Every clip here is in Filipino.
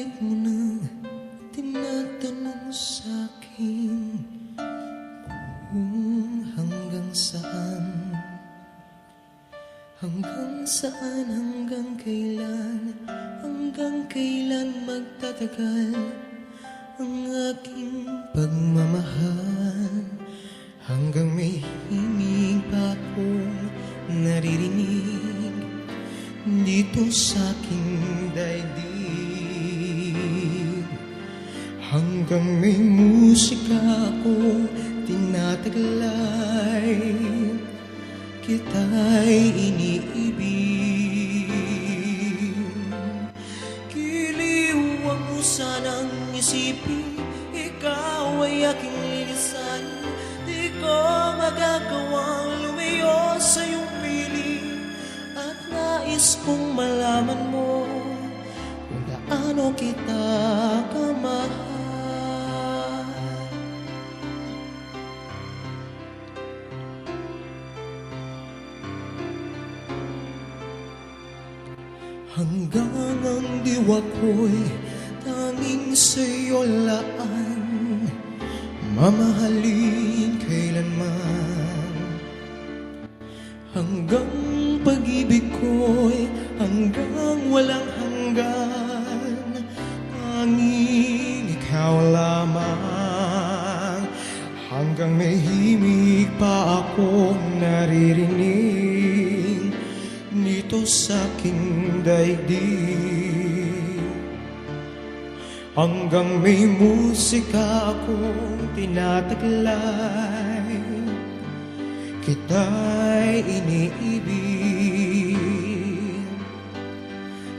Bakit mo na tinatanong sa'kin kung hanggang saan? Hanggang saan, hanggang kailan? Hanggang kailan magtatagal ang aking pagmamahal? Hanggang may himig pa akong naririnig dito sa aking daigdig. Hanggang may musika akong tinataglay, kita'y iniibig. Giliw ang mo sanang isipin, ikaw ay aking lilisan. Di ko magagawang lumayo sa iyong piling, at nais kong malaman mo kung gaano kita kamahal. Hanggang ang diwa ko'y tanging sa'yo laan, mamahalin kailanman. Hanggang pag-ibig ko'y hanggang walang hanggan, tanging ikaw lamang. Hanggang may himig pa akong naririnig dito sa aking daigdig. Hanggang may musika akong tinataglay, kita'y iniibig.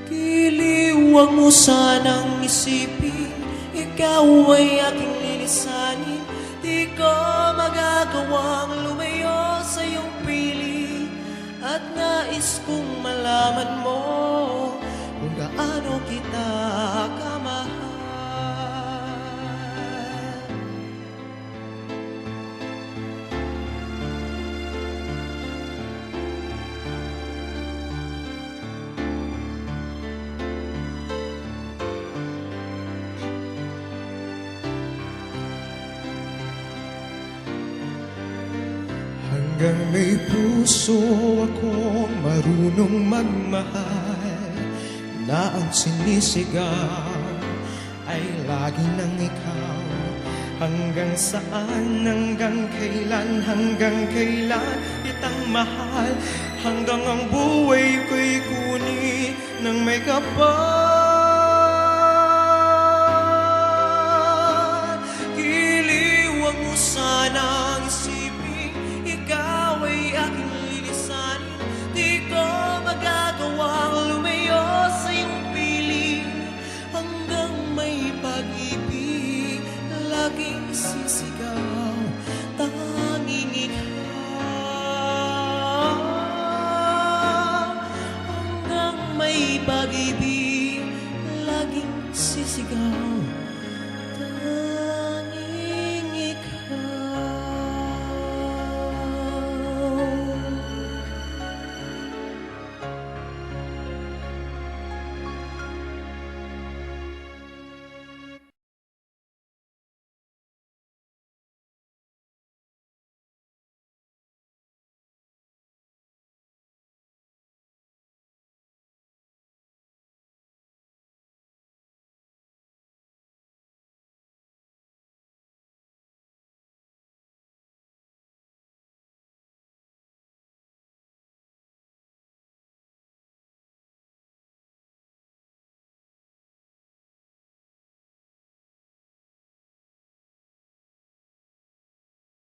Giliwang mo sanang isipin, ikaw ay aking lilisanin. Di ko magagawang lumayo sa iyong piling, at nais kong malaman mo kung gaano kita kamahal. Hanggang may puso akong marunong magmahal, na ang sinisigaw ay lagi ng ikaw. Hanggang saan, hanggang kailan, hanggang kailan kitang mahal? Hanggang ang buhay ko'y kunin ng may kapal. Giliwang mo sanang isipin, ikaw ay aking lilisanin. Di ko magagawang lumayo sa iyong piling, hanggang may pag-ibig laging sisigaw, tanging ikaw. Hanggang may pag-ibig laging sisigaw,